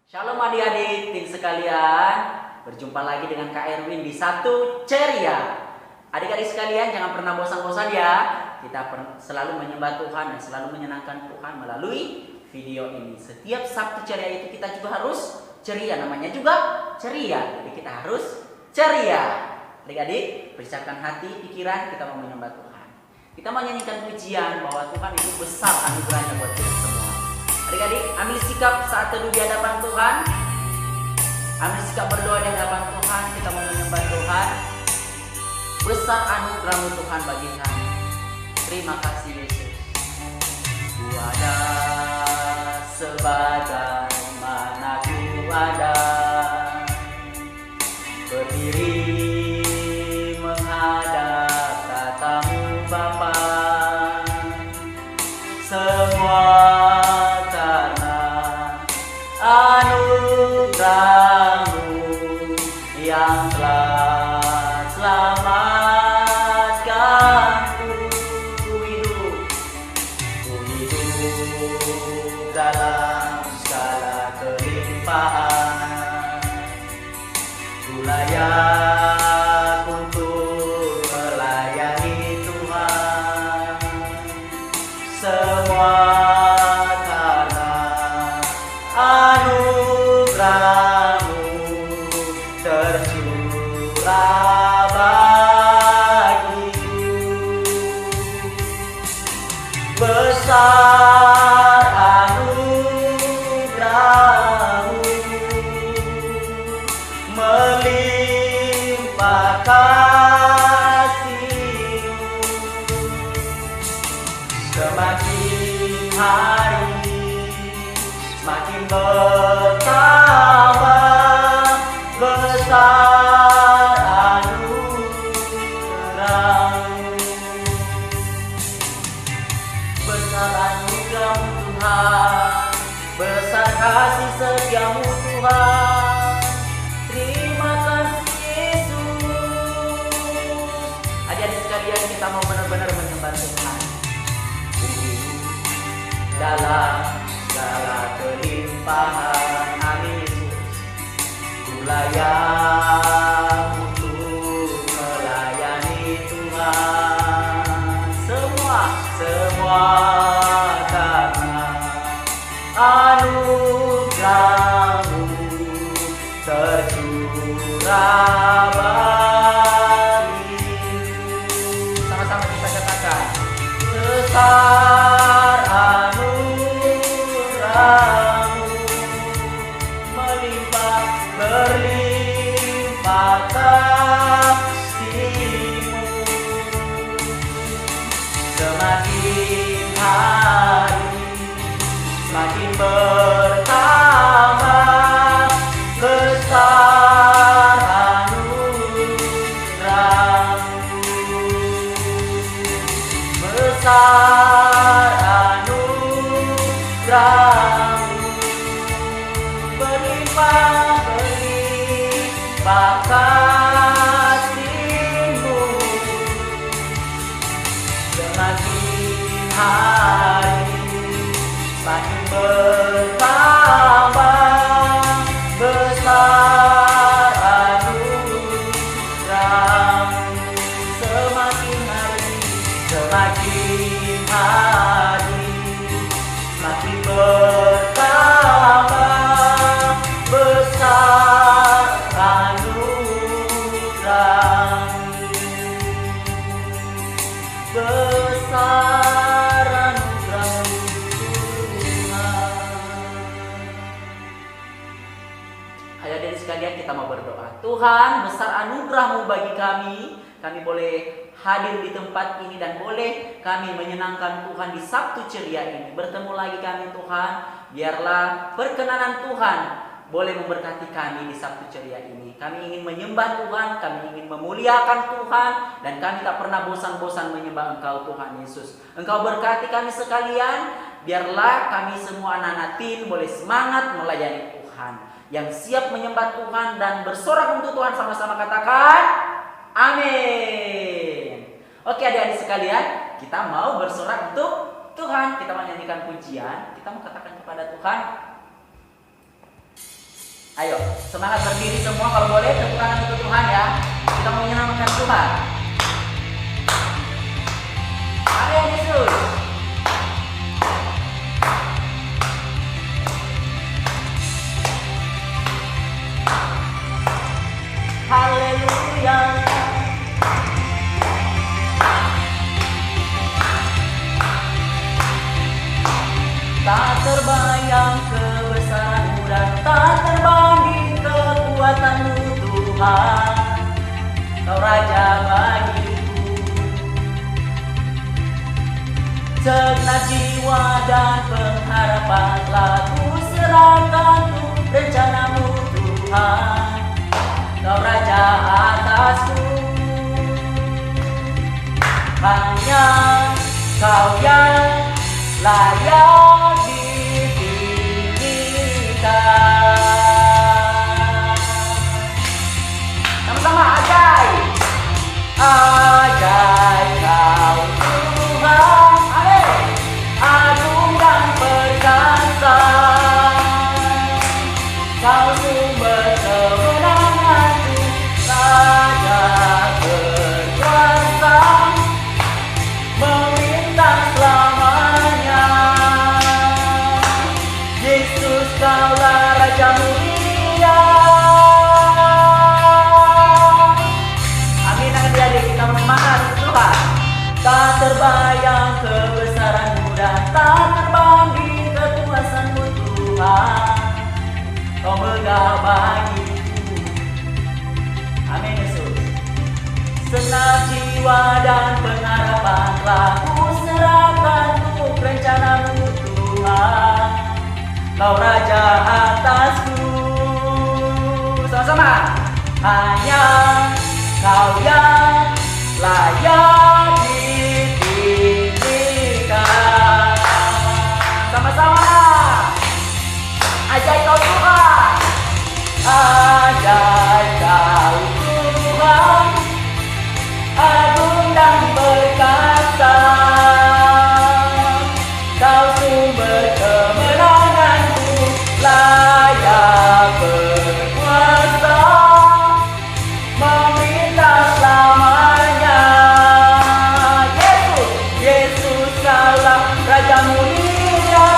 Shalom adik-adik, tim sekalian. Berjumpa lagi dengan Kak Erwin di Satu Ceria. Adik-adik sekalian, jangan pernah bosan-bosan ya. Kita selalu menyembah Tuhan dan selalu menyenangkan Tuhan melalui video ini. Setiap Sabtu Ceria itu kita juga harus ceria. Namanya juga ceria. Jadi kita harus ceria. Adik-adik, persiapkan hati, pikiran, kita mau menyembah Tuhan. Kita mau nyanyikan pujian bahwa Tuhan itu besar anugerahnya buat kita semua. Adik-adik, ambil sikap saat teduh di hadapan Tuhan. Ambil sikap berdoa di hadapan Tuhan. Kita mau menyembah Tuhan. Besar anugerah-Mu Tuhan bagi kami. Terima kasih Yesus. Ku ada sebagaimana ku ada, berdiri menghadap tatamu Bapa. Semua anugerah-Mu yang telah selamatkanku. Ku hidup dalam segala kelimpahan. Ku layak untuk melayani Tuhan. Semua anugerah-Mu tercurah bagiku. Besar anugerah-Mu, melimpah kasih-Mu. Semakin hari semakin bertambah besar anugerah-Mu. Besar anugerah-Mu Tuhan, besar kasih setia-Mu Tuhan. Terima kasih Yesus. Adik-adik sekalian, kita mau benar-benar menyembah Tuhan dalam segala kelimpahan. Amin Yesus. Ku layak untuk melayani Tuhan. Semua karena anugerah-Mu tercurah bagiku. Sama-sama kita katakan, besar anugerah-Mu, melimpah berlimpah kasih-Mu. Semakin hari semakin bertambah besar anugerah-Mu. Besar anugerah-Mu, berlimpah kasih-Mu. Semakin hari semakin bertambah besar anugerah-Mu. Semakin hari semakin bertambah besar anugerah-Mu. Besar anugerah-Mu Tuhan. Adik-adik sekalian, kita mau berdoa. Tuhan, besar anugerah-Mu bagi kami. Kami boleh hadir di tempat ini dan boleh kami menyenangkan Tuhan di Sabtu Ceria ini. Bertemu lagi kami Tuhan. Biarlah perkenanan Tuhan boleh memberkati kami di Sabtu Ceria ini. Kami ingin menyembah Tuhan, kami ingin memuliakan Tuhan, dan kami tak pernah bosan-bosan menyembah Engkau Tuhan Yesus. Engkau berkati kami sekalian. Biarlah kami semua anak-anak tim boleh semangat melayani Tuhan, yang siap menyembah Tuhan dan bersorak untuk Tuhan. Sama-sama katakan amin. Oke adik-adik sekalian, kita mau bersorak untuk Tuhan. Kita menyanyikan pujian. Kita mau katakan kepada Tuhan, Ayo, semangat berdiri semua kalau boleh, tepuk tangan untuk Tuhan ya. Kita mau menyenangkan Tuhan. Amin Yesus. Haleluya. Tak terbayang kebesaran-Mu dan tak terbanding kekuatan-Mu Tuhan. Kau Raja bagiku. Segenap jiwa dan pengharapan telah ku serahkan untuk rencana-Mu Tuhan. Kau Raja atasku. Hanya Kau yang layak ditinggikan. Sama-sama ajaib. Ajaib Kau Tuhan. Amin. Agung dan perkasa. Kau sumber kemenanganku. Raja berkuasa. Meminta selamanya. Yesus Kaulah Raja mulia. Amin. Adik-adik, kita bersemangat Tuhan. Tak terbayang kebesaran-Mu dan tak terbanding kekuasaan-Mu Tuhan. Kau megah bagiku. Amin Yesus. Segenap jiwa dan pengharapan telah ku serahkan untuk rencana-Mu Tuhan. Kau Raja atasku. Sama-sama. Hanya Kau yang layak ditinggikan. Sama-sama. Ajaib Kau Tuhan. Ajaib Kau Tuhan. Agung dan perkasa. Kau sumber kemenanganku. Layak berkuasa. Meminta selamanya. Yesus, Yesus Kaulah Raja mulia.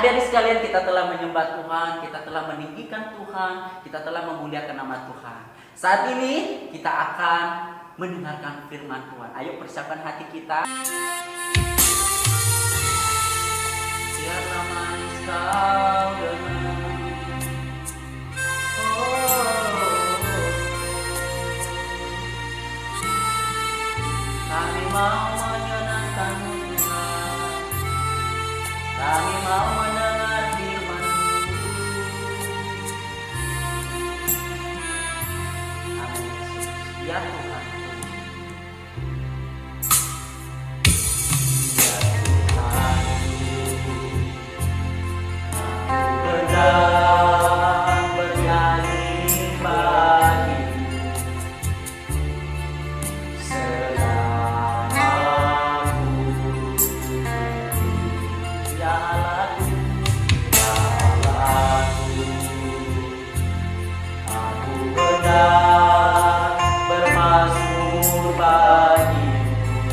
Adik-adik sekalian, kita telah menyembah Tuhan, kita telah meninggikan Tuhan, kita telah memuliakan nama Tuhan. Saat ini kita akan mendengarkan firman Tuhan. Ayo persiapkan hati kita. Biarlah manis kau dengar. Kami mau menyenangkan-Mu Tuhan. Kami mau mendengar firman-Mu. Amin Yesus. Ya Tuhan. Ya Tuhan. Aku hendak bernyanyi bagi-Mu. Bermazmur bagi-Mu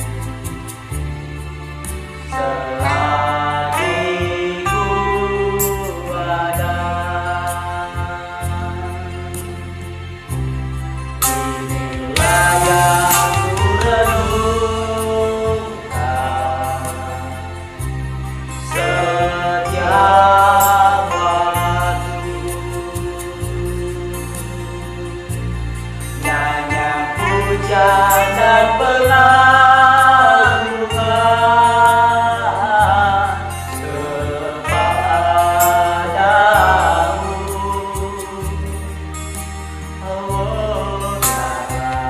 selagi ku ada. Inilah yang ku renungkan setiap waktu. Nyanyian pujian dan pengagungan kepadamu. Oh,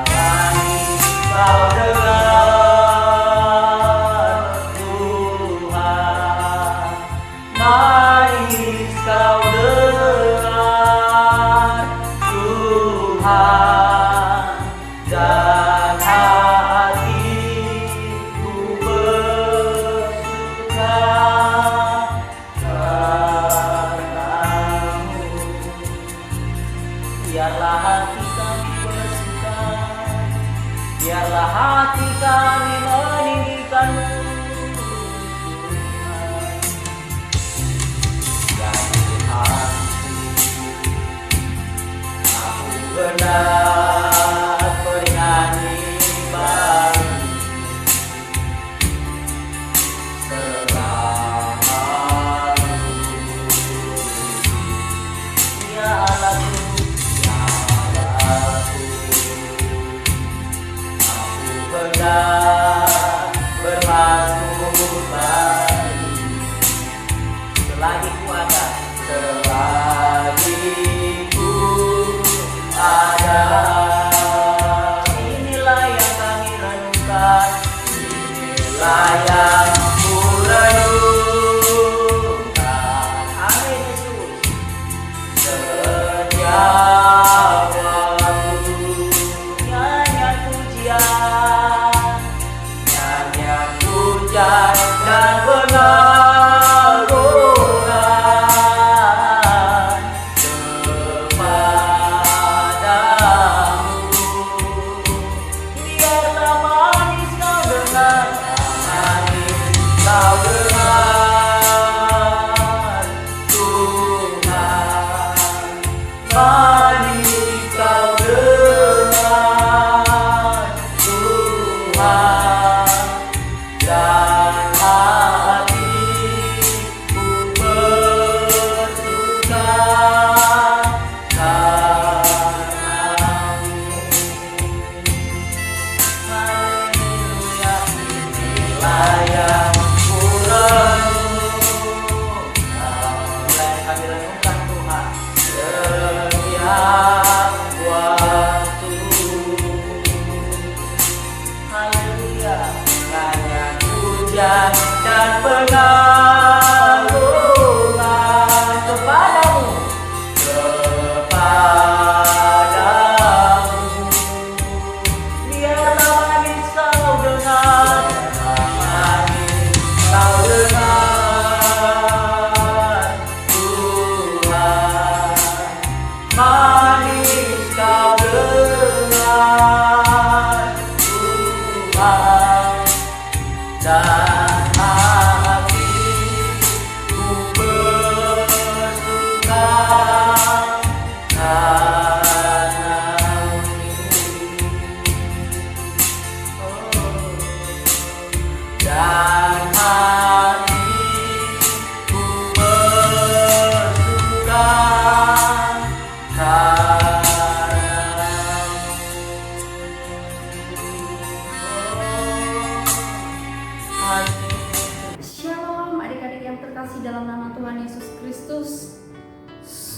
manis kau dengar Tuhan, manis kau dengar Tuhan, dan hatiku bersuka karena-Mu. Biarlah hati kami bersuka, biarlah hati kami meninggikan-Mu Tuhan. Ya Tuhan, aku hendak bernyanyi bagi-Mu selama-Mu. Ya Allahku, ya Allahku, aku hendak bermazmur bagi-Mu selagi ku ada, selagi ku ada. Inilah yang kami renungkan, inilah yang ku renungkan. Amin Yesus. Setiap waktu nyanyian pujian, nyanyian pujian dan pengagungan kepadamu. Biarlah manis kau dengar, manis kau dengar Tuhan, manis kau dengar Tuhan, dan hatiku bersuka karena-Mu. Haleluya, inilah yang ku renungkan. Mulai kami renungkan Tuhan setiap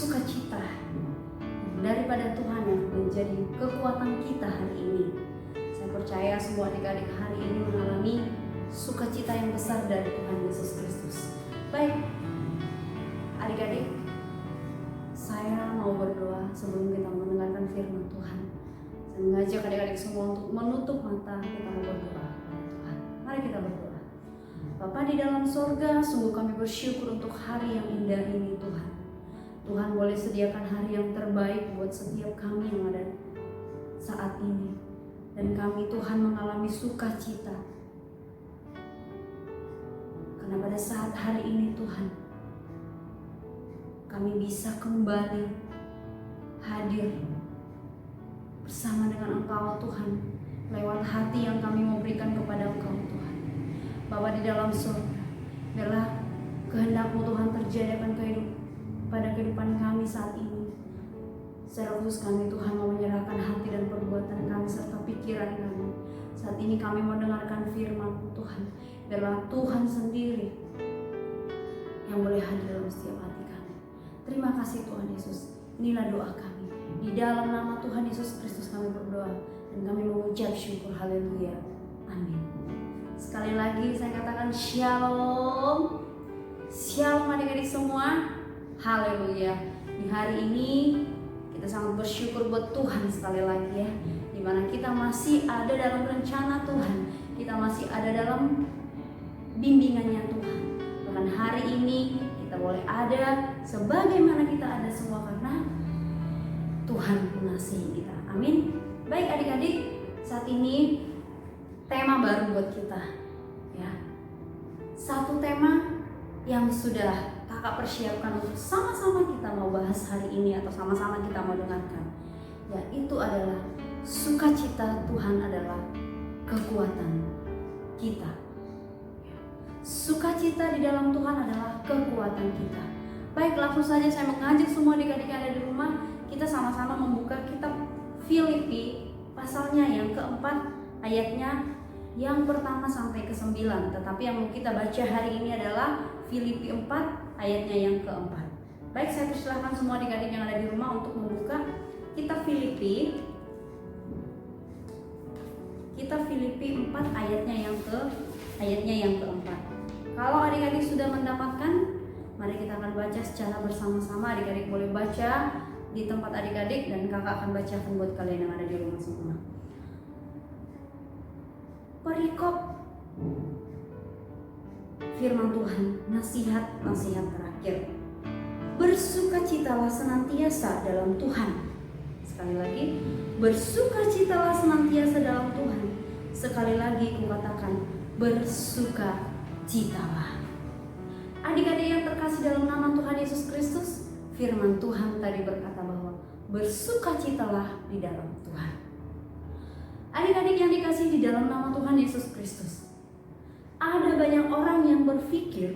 sukacita daripada Tuhan yang menjadi kekuatan kita hari ini. Saya percaya semua adik-adik hari ini mengalami sukacita yang besar dari Tuhan Yesus Kristus. Baik, adik-adik, saya mau berdoa sebelum kita mendengarkan firman Tuhan. Saya mengajak adik-adik semua untuk menutup mata, kita mau berdoa kepada Tuhan. Mari kita berdoa. Bapa di dalam sorga, sungguh kami bersyukur untuk hari yang indah ini Tuhan. Tuhan boleh sediakan hari yang terbaik buat setiap kami yang ada saat ini. Dan kami Tuhan mengalami sukacita. Karena pada saat hari ini Tuhan, kami bisa kembali hadir bersama dengan Engkau Tuhan, lewat hati yang kami mau berikan kepada Engkau Tuhan. Bapa di dalam surga, biarlah kehendak-Mu Tuhan terjadi pada kehidupan kami saat ini. Secara khusus kami Tuhan mau menyerahkan hati dan perbuatan kami serta pikiran kami. Saat ini kami mau dengarkan firman-Mu Tuhan. Biarlah Tuhan sendiri yang boleh hadir dalam setiap hati kami. Terima kasih Tuhan Yesus. Inilah doa kami. Di dalam nama Tuhan Yesus Kristus kami berdoa dan kami mengucap syukur. Haleluya. Amin. Sekali lagi saya katakan shalom. Shalom adik-adik semua. Haleluya. Di hari ini kita sangat bersyukur buat Tuhan sekali lagi ya. Dimana kita masih ada dalam rencana Tuhan. Kita masih ada dalam bimbingannya Tuhan. Bahkan hari ini kita boleh ada sebagaimana kita ada semua karena Tuhan mengasihi kita. Amin. Baik adik-adik, saat ini tema baru buat kita ya. Satu tema yang sudah kakak persiapkan untuk sama-sama kita mau bahas hari ini atau sama-sama kita mau dengarkan, yaitu adalah sukacita Tuhan adalah kekuatan kita. Sukacita di dalam Tuhan adalah kekuatan kita. Baik, langsung saja saya mengajak semua adik-adik yang ada di rumah, kita sama-sama membuka kitab Filipi pasalnya yang keempat, ayatnya yang pertama sampai ke-9. Tetapi yang mau kita baca hari ini adalah Filipi 4 ayatnya yang keempat. Baik, saya persilahkan semua adik-adik yang ada di rumah untuk membuka kitab Filipi 4 ayatnya yang keempat. Kalau adik-adik sudah mendapatkan, mari kita akan baca secara bersama-sama. Adik-adik boleh baca di tempat adik-adik dan kakak akan bacakan buat kalian yang ada di rumah semua. Perikop firman Tuhan, nasihat terakhir. Bersukacitalah senantiasa dalam Tuhan. Sekali lagi, bersukacitalah senantiasa dalam Tuhan. Sekali lagi kukatakan, bersukacitalah. Adik-adik yang terkasih dalam nama Tuhan Yesus Kristus, firman Tuhan tadi berkata bahwa bersukacitalah di dalam Tuhan. Adik-adik yang dikasih di dalam nama Tuhan Yesus Kristus, ada banyak orang yang berpikir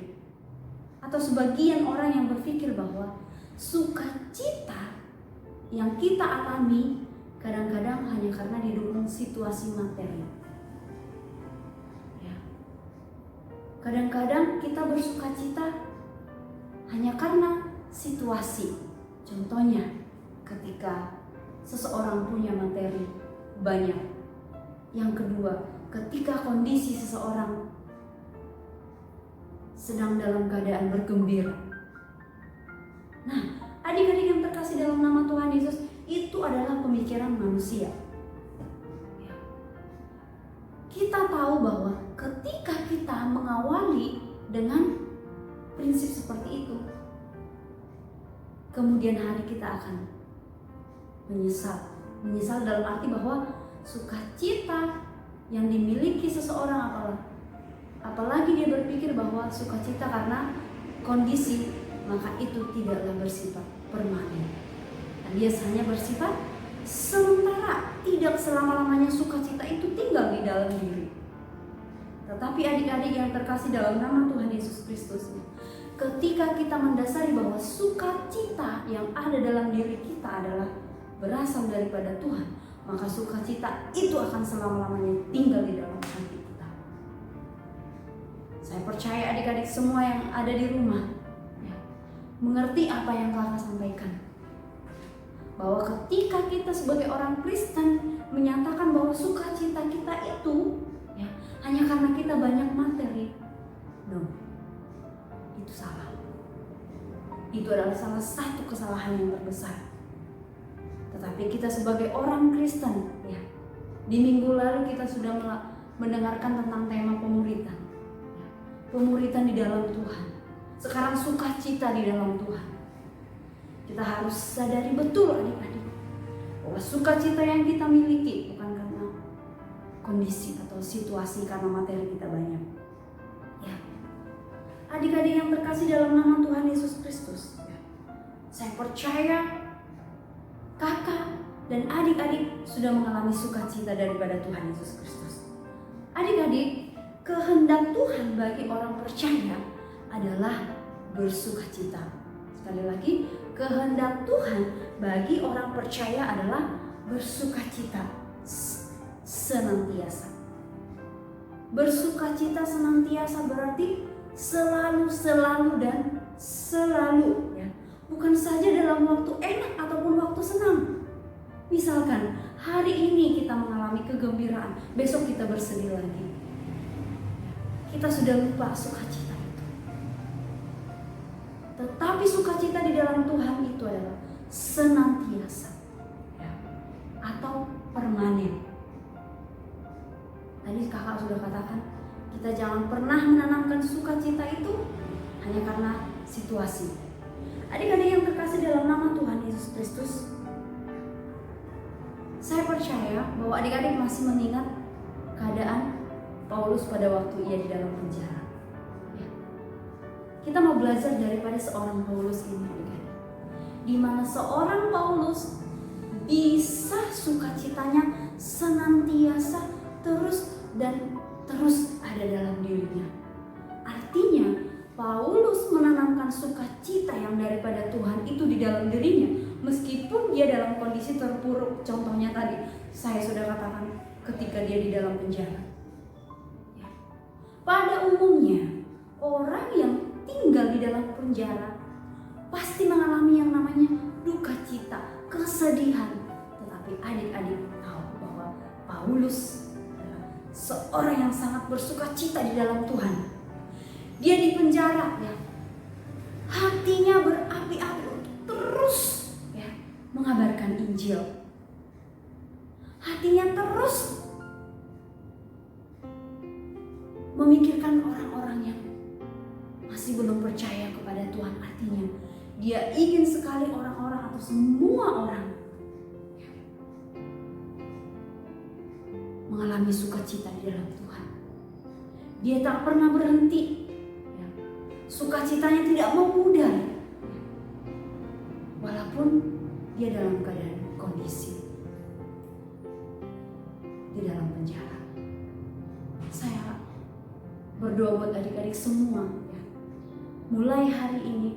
atau sebagian orang yang berpikir bahwa sukacita yang kita alami kadang-kadang hanya karena didukung situasi materi. Ya. Kadang-kadang kita bersukacita hanya karena situasi. Contohnya ketika seseorang punya materi banyak. Yang kedua, ketika kondisi seseorang sedang dalam keadaan bergembira. Nah, adik-adik yang terkasih dalam nama Tuhan Yesus, itu adalah pemikiran manusia. Kita tahu bahwa ketika kita mengawali dengan prinsip seperti itu, kemudian hari kita akan menyesal. Menyesal dalam arti bahwa sukacita yang dimiliki seseorang apalagi dia berpikir bahwa sukacita karena kondisi, maka itu tidaklah bersifat permanen. Dan biasanya bersifat sementara, tidak selama-lamanya sukacita itu tinggal di dalam diri. Tetapi adik-adik yang terkasih dalam nama Tuhan Yesus Kristus, ketika kita mendasari bahwa sukacita yang ada dalam diri kita adalah berasal daripada Tuhan, maka sukacita itu akan selama-lamanya tinggal di dalam hati kita. Saya percaya adik-adik semua yang ada di rumah, ya, mengerti apa yang kakak sampaikan. Bahwa ketika kita sebagai orang Kristen menyatakan bahwa sukacita kita itu ya hanya karena kita banyak materi, no, itu salah. Itu adalah salah satu kesalahan yang terbesar. Tetapi kita sebagai orang Kristen, ya, di minggu lalu kita sudah mendengarkan tentang tema pemuritan, ya, pemuritan di dalam Tuhan. Sekarang sukacita di dalam Tuhan. Kita harus sadari betul adik-adik bahwa sukacita yang kita miliki bukan karena kondisi atau situasi, karena materi kita banyak. Ya, adik-adik yang terkasih dalam nama Tuhan Yesus Kristus, ya, saya percaya kakak dan adik-adik sudah mengalami sukacita daripada Tuhan Yesus Kristus. Adik-adik, kehendak Tuhan bagi orang percaya adalah bersukacita. Sekali lagi, kehendak Tuhan bagi orang percaya adalah bersukacita senantiasa. Bersukacita senantiasa berarti selalu dan selalu, ya. Bukan saja dalam waktu enak ataupun waktu senang. Misalkan hari ini kita mengalami kegembiraan, besok kita bersedih lagi. Kita sudah lupa sukacita itu. Tetapi sukacita di dalam Tuhan itu adalah senantiasa, ya, atau permanen. Tadi kakak sudah katakan, kita jangan pernah menanamkan sukacita itu hanya karena situasi. Adik-adik yang terkasih dalam nama Tuhan Yesus Kristus, saya percaya bahwa adik-adik masih mengingat keadaan Paulus pada waktu ia di dalam penjara. Ya. Kita mau belajar daripada seorang Paulus ini, adik-adik, di mana seorang Paulus bisa sukacitanya senantiasa terus ada dalam dirinya. Artinya Paulus menanamkan sukacita yang daripada Tuhan itu di dalam dirinya, meskipun dia dalam kondisi terpuruk. Contohnya tadi saya sudah katakan ketika dia di dalam penjara. Ya. Pada umumnya orang yang tinggal di dalam penjara pasti mengalami yang namanya duka cita, kesedihan. Tetapi adik-adik tahu bahwa Paulus adalah seorang yang sangat bersukacita di dalam Tuhan. Dia di penjara, ya, hatinya berapi-api untuk terus, ya, mengabarkan Injil. Hatinya terus memikirkan orang-orang yang masih belum percaya kepada Tuhan. Artinya dia ingin sekali orang-orang atau semua orang, ya, mengalami sukacita di dalam Tuhan. Dia tak pernah berhenti. Sukacitanya tidak memudar, walaupun dia dalam keadaan kondisi di dalam penjara. Saya berdoa buat adik-adik semua, ya, mulai hari ini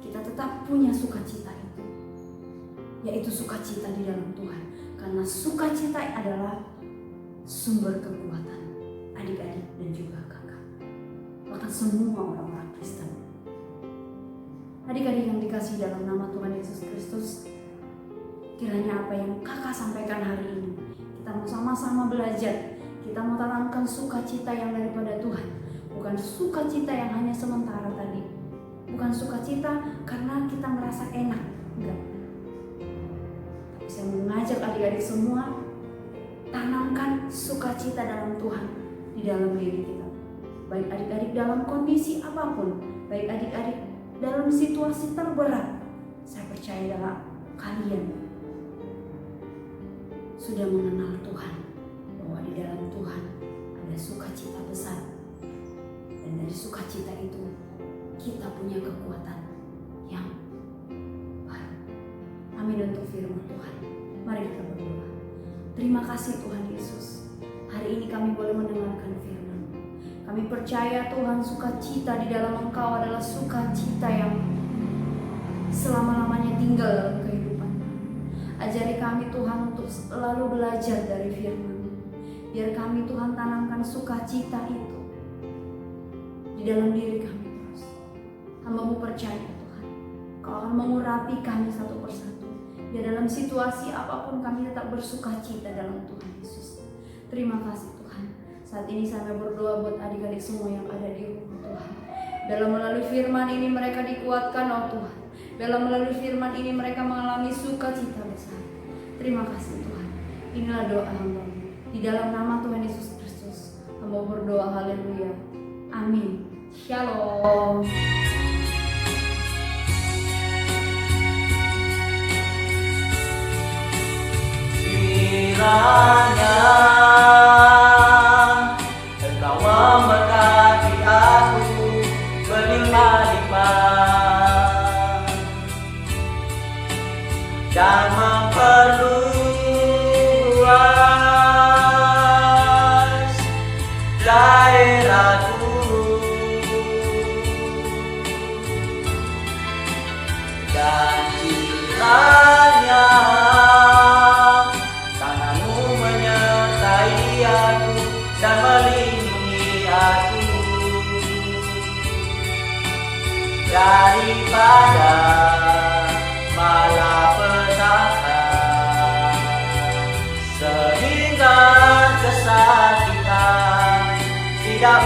kita tetap punya sukacita itu, yaitu sukacita di dalam Tuhan, karena sukacita adalah sumber kekuatan adik-adik dan juga kakak, bahkan semua orang-orang Kristen. Adik-adik yang dikasihi dalam nama Tuhan Yesus Kristus, kiranya apa yang kakak sampaikan hari ini, kita mau sama-sama belajar. Kita mau tanamkan sukacita yang daripada Tuhan, bukan sukacita yang hanya sementara tadi, bukan sukacita karena kita merasa enak, enggak. Tapi saya mengajak adik-adik semua, tanamkan sukacita dalam Tuhan di dalam diri kita. Baik adik-adik dalam kondisi apapun, baik adik-adik dalam situasi terberat, saya percaya dalam kalian sudah mengenal Tuhan, bahwa di dalam Tuhan ada sukacita besar, dan dari sukacita itu kita punya kekuatan yang baru. Amin untuk firman Tuhan. Mari kita berdoa. Terima kasih Tuhan Yesus, hari ini kami boleh mendengarkan firman. Kami percaya Tuhan, sukacita di dalam Engkau adalah sukacita yang selama-lamanya tinggal dalam kehidupan. Ajari kami Tuhan untuk selalu belajar dari firman. Biar kami Tuhan tanamkan sukacita itu di dalam diri kami terus. Hamba-Mu percaya Tuhan, Engkau akan mengurapi kami satu persatu. Biar dalam situasi apapun kami tetap bersuka cita dalam Tuhan Yesus. Terima kasih Tuhan. Saat ini saya berdoa buat adik-adik semua yang ada di rumah Tuhan. Dalam melalui firman ini mereka dikuatkan oh Tuhan. Dalam melalui firman ini mereka mengalami sukacita besar. Terima kasih Tuhan. Inilah doa hamba. Di dalam nama Tuhan Yesus Kristus hamba berdoa, haleluya. Amin. Shalom. Kiranya Engkau memberkati aku berlimpah-limpah dan memperluas daerahku, dan kiranya dan melindungi aku daripada malapetaka, sehingga kesakitan tidak